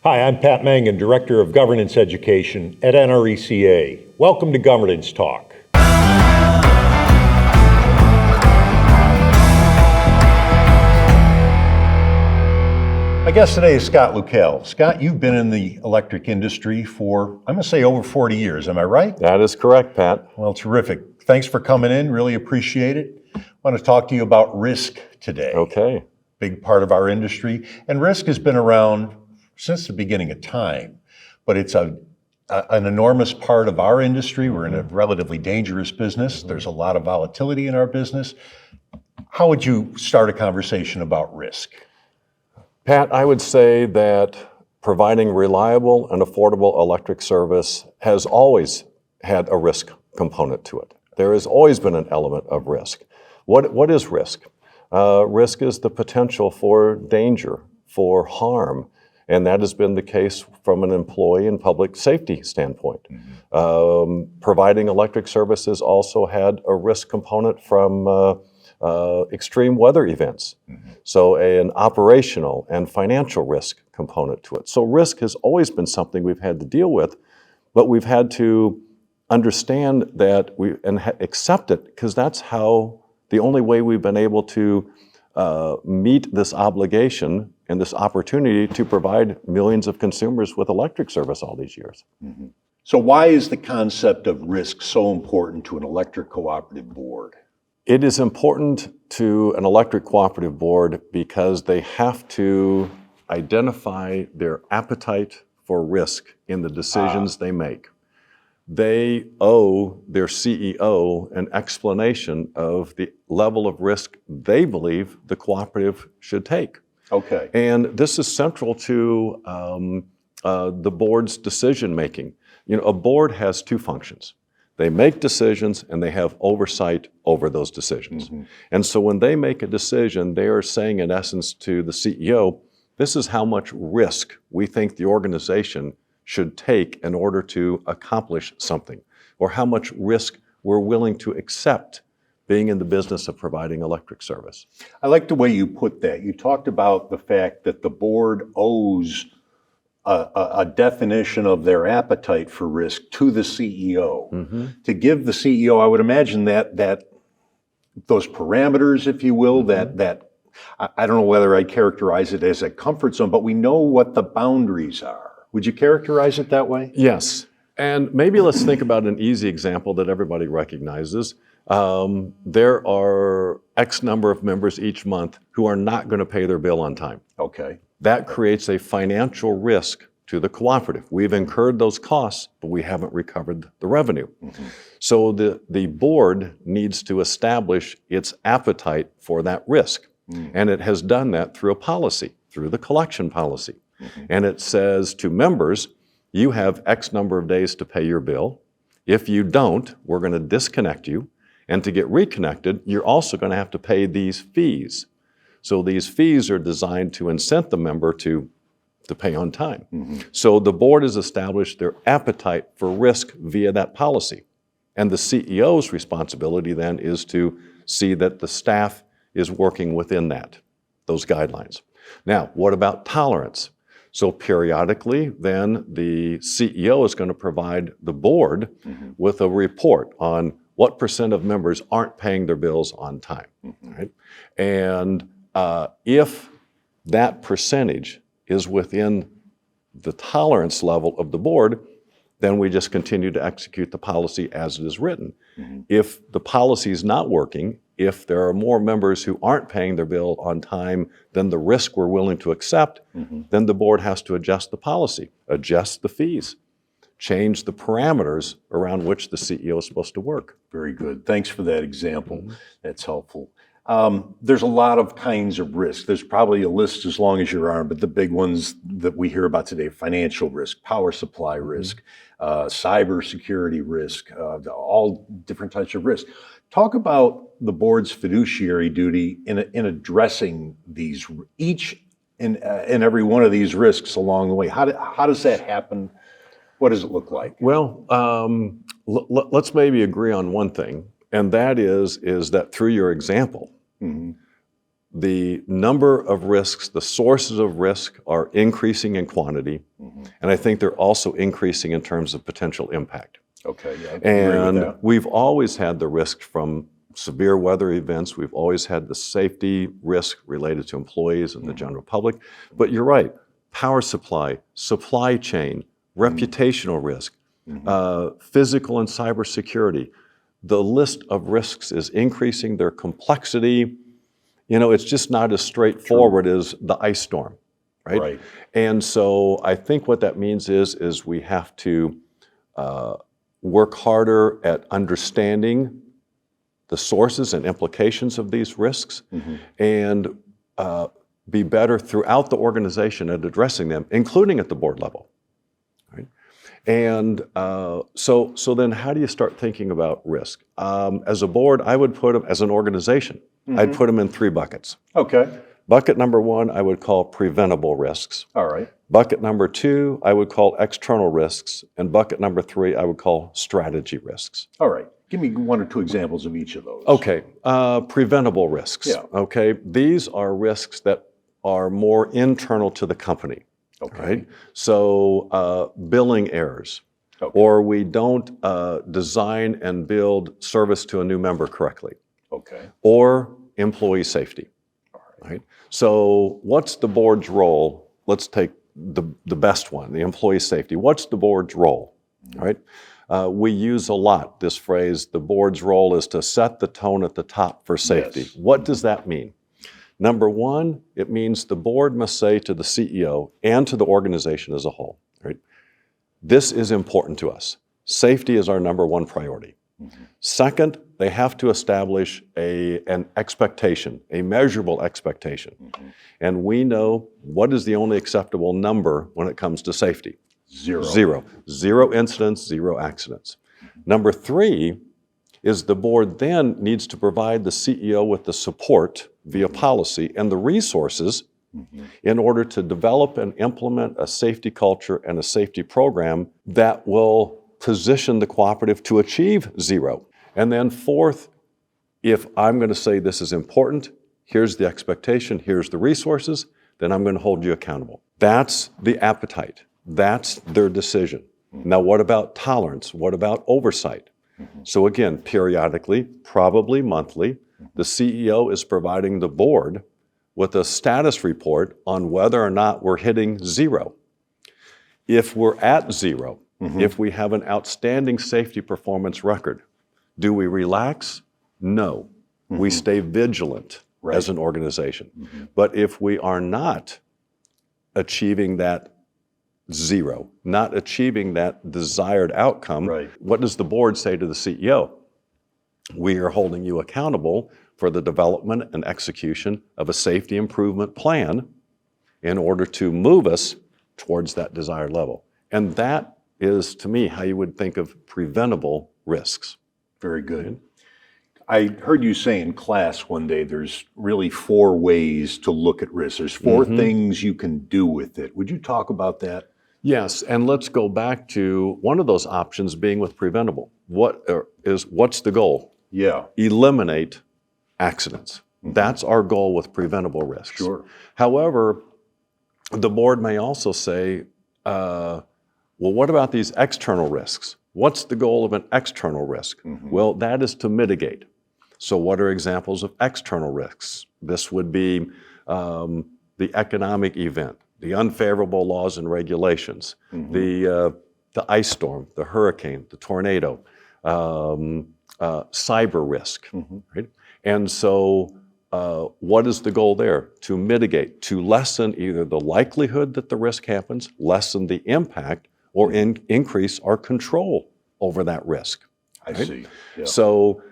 Hi, I'm Pat Mangan, Director of Governance Education at NRECA. Welcome to Governance Talk. My guest today is Scott Luecal. Scott, you've been in the electric industry for, I'm going to say, over 40 years. Am I right? That is correct, Pat. Well, terrific. Thanks for coming in. Really appreciate it. I want to talk to you about risk today. Okay. Big part of our industry. And risk has been around since the beginning of time, but it's an enormous part of our industry. We're in a relatively dangerous business. There's a lot of volatility in our business. How would you start a conversation about risk? Pat, I would say that providing reliable and affordable electric service has always had a risk component to it. There has always been an element of risk. What is risk? Risk is the potential for danger, for harm, and that has been the case from an employee and public safety standpoint. Providing electric services also had a risk component from extreme weather events. So an operational and financial risk component to it. So risk has always been something we've had to deal with, but we've had to understand that and accept it, because that's how the only way we've been able to meet this obligation and this opportunity to provide millions of consumers with electric service all these years. So why is the concept of risk so important to an electric cooperative board? It is important to an electric cooperative board because they have to identify their appetite for risk in the decisions they make. They owe their CEO an explanation of the level of risk they believe the cooperative should take. Okay. And this is central to the board's decision making. You know, a board has two functions. They make decisions and they have oversight over those decisions. And so when they make a decision, they are saying in essence to the CEO, this is how much risk we think the organization should take in order to accomplish something, or how much risk we're willing to accept being in the business of providing electric service. I like the way you put that. You talked about the fact that the board owes a definition of their appetite for risk to the CEO. To give the CEO, I would imagine that those parameters, if you will, that I don't know whether I'd characterize it as a comfort zone, but we know what the boundaries are. Would you characterize it that way? Yes. And maybe let's think about an easy example that everybody recognizes. There are X number of members each month who are not going to pay their bill on time. Okay. That creates a financial risk to the cooperative. We've incurred those costs, but we haven't recovered the revenue. So the board needs to establish its appetite for that risk. And it has done that through a policy, through the collection policy. And it says to members, you have X number of days to pay your bill. If you don't, we're going to disconnect you. And to get reconnected, you're also going to have to pay these fees. So these fees are designed to incent the member to pay on time. So the board has established their appetite for risk via that policy. And the CEO's responsibility then is to see that the staff is working within those guidelines. Now, what about tolerance? So periodically, then the CEO is going to provide the board with a report on what % of members aren't paying their bills on time. Right? And if that percentage is within the tolerance level of the board, then we just continue to execute the policy as it is written. If the policy is not working, if there are more members who aren't paying their bill on time than the risk we're willing to accept, then the board has to adjust the policy, adjust the fees, change the parameters around which the CEO is supposed to work. Very good. Thanks for that example. That's helpful. There's a lot of kinds of risk. There's probably a list as long as your arm, but the big ones that we hear about today: financial risk, power supply risk, cybersecurity risk, all different types of risk. Talk about the board's fiduciary duty in addressing these, each and every one of these risks along the way. How does that happen? What does it look like? Well, let's maybe agree on one thing, and that is that through your example, the number of risks, the sources of risk are increasing in quantity, and I think they're also increasing in terms of potential impact. Okay, yeah, I agree with And that. we've always had the risk from severe weather events. We've always had the safety risk related to employees and the general public. But you're right, power supply chain, reputational risk, physical and cybersecurity. The list of risks is increasing, their complexity. You know, it's just not as straightforward as the ice storm, right? Right. And so I think what that means is we have to work harder at understanding the sources and implications of these risks and be better throughout the organization at addressing them, including at the board level. Right? And so then how do you start thinking about risk? As a board, I would put them, as an organization, I'd put them in 3 buckets. Okay, Bucket number 1, I would call preventable risks. all right. Bucket number 2, I would call external risks. And bucket number 3, I would call strategy risks. All right. Give me 1 or 2 examples of each of those. Okay, preventable risks. Yeah. Okay, these are risks that are more internal to the company. Okay. Right? So billing errors, Okay. or we don't design and build service to a new member correctly, Okay. or employee safety. Right? So what's the board's role? Let's take the best one, the employee safety. What's the board's role? Right? We use a lot this phrase, the board's role is to set the tone at the top for safety. Yes. What does that mean? Number 1, it means the board must say to the CEO and to the organization as a whole, right? This is important to us. Safety is our number 1 priority. Second, they have to establish an expectation, a measurable expectation. And we know what is the only acceptable number when it comes to safety. 0. 0. 0 incidents, 0 accidents. Number 3 is the board then needs to provide the CEO with the support via policy and the resources in order to develop and implement a safety culture and a safety program that will position the cooperative to achieve 0. And then 4th, if I'm going to say this is important, here's the expectation, here's the resources, then I'm going to hold you accountable. That's the appetite. That's their decision. Now, what about tolerance? What about oversight? So again, periodically, probably monthly, the CEO is providing the board with a status report on whether or not we're hitting 0. If we're at 0, if we have an outstanding safety performance record, do we relax? No. We stay vigilant as an organization. But if we are not achieving that 0, not achieving that desired outcome, what does the board say to the CEO? We are holding you accountable for the development and execution of a safety improvement plan in order to move us towards that desired level. And that is, to me, how you would think of preventable risks. Very good. I heard you say in class one day there's really 4 ways to look at risk. There's 4 things you can do with it. Would you talk about that? Yes, and let's go back to one of those options being with preventable. What's the goal? Yeah. Eliminate accidents. That's our goal with preventable risks. Sure. However, the board may also say, well, what about these external risks? What's the goal of an external risk? Well, that is to mitigate. So what are examples of external risks? This would be the economic event, the unfavorable laws and regulations, the ice storm, the hurricane, the tornado, cyber risk, right? And so what is the goal there? To mitigate, to lessen either the likelihood that the risk happens, lessen the impact, or increase our control over that risk. I see. Yeah. So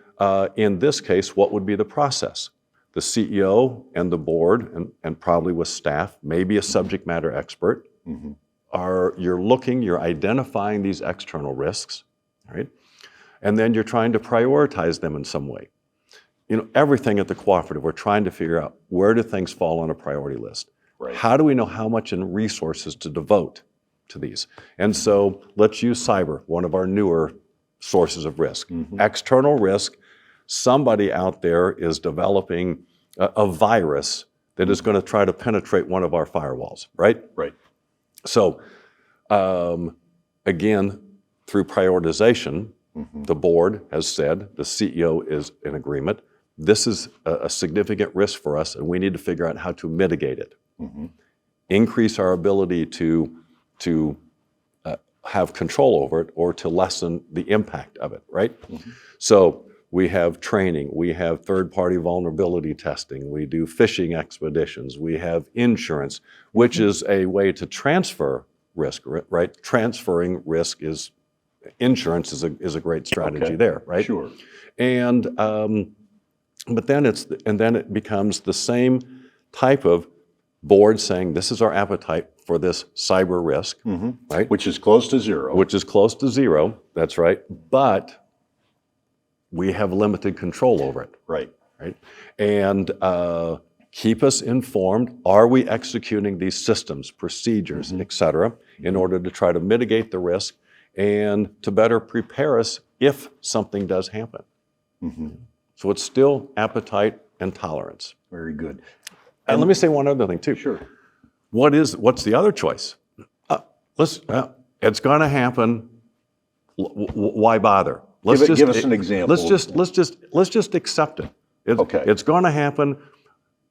in this case, what would be the process? The CEO and the board, and probably with staff, maybe a subject matter expert, you're identifying these external risks, right? And then you're trying to prioritize them in some way. You know, everything at the cooperative, we're trying to figure out where do things fall on a priority list? Right. How do we know how much in resources to devote to these? And so let's use cyber, one of our newer sources of risk. External risk, somebody out there is developing a virus that is going to try to penetrate one of our firewalls, right? Right. So, again, through prioritization, the board has said, the CEO is in agreement, this is a significant risk for us, and we need to figure out how to mitigate it. Increase our ability to have control over it or to lessen the impact of it, right? So we have training, we have third-party vulnerability testing, we do phishing expeditions, we have insurance, which is a way to transfer risk, right? Transferring risk is, insurance is a great strategy there, right? Sure. And but then it becomes the same type of board saying, this is our appetite for this cyber risk, right? Which is close to zero. Which is close to zero, that's right. But we have limited control over it. Right. Right? And keep us informed. Are we executing these systems, procedures, et cetera, in order to try to mitigate the risk and to better prepare us if something does happen? So it's still appetite and tolerance. Very good. And let me say one other thing too. Sure. What's the other choice? It's going to happen. Why bother? Give us an example. Let's just accept it. Okay. It's going to happen.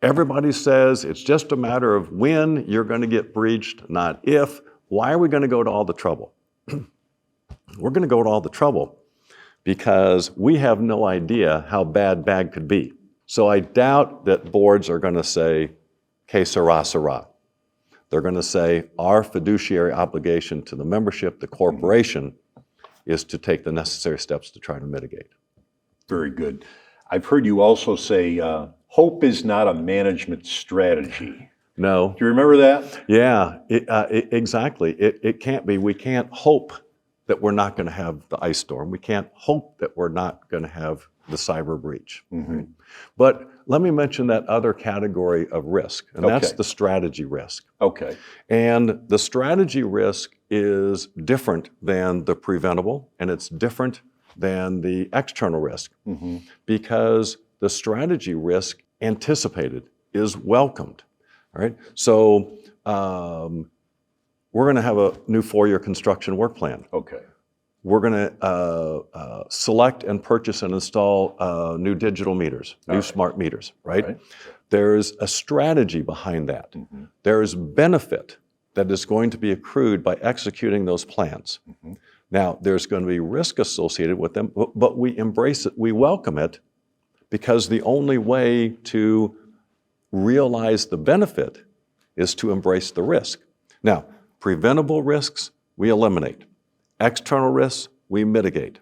Everybody says it's just a matter of when you're going to get breached, not if. Why are we going to go to all the trouble? We're going to go to all the trouble because we have no idea how bad could be. So I doubt that boards are going to say, que sera, sera. They're going to say, our fiduciary obligation to the membership, the corporation, is to take the necessary steps to try to mitigate. Very good. I've heard you also say, hope is not a management strategy. No. Do you remember that? Yeah, exactly. It can't be. We can't hope that we're not going to have the ice storm. We can't hope that we're not going to have the cyber breach. Right? But let me mention that other category of risk, and that's the strategy risk. Okay. And the strategy risk is different than the preventable, and it's different than the external risk because the strategy risk anticipated is welcomed. All right. So we're going to have a new 4-year construction work plan. Okay. We're going to select and purchase and install new digital meters, new smart meters, right? There's a strategy behind that. There is benefit that is going to be accrued by executing those plans. Now, there's going to be risk associated with them, but we embrace it, we welcome it, because the only way to realize the benefit is to embrace the risk. Now, preventable risks, we eliminate. External risks, we mitigate.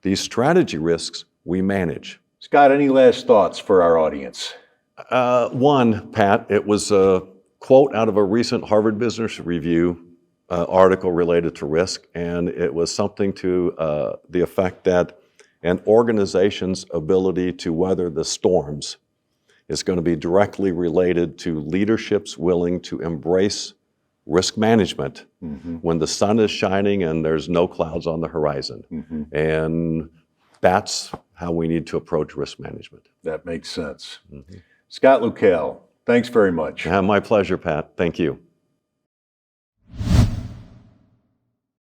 These strategy risks, we manage. Scott, any last thoughts for our audience? One, Pat, it was a quote out of a recent Harvard Business Review article related to risk, and it was something to the effect that an organization's ability to weather the storms is going to be directly related to leadership's willing to embrace risk management when the sun is shining and there's no clouds on the horizon. And that's how we need to approach risk management. That makes sense. Scott Luecal, thanks very much. My pleasure, Pat. Thank you.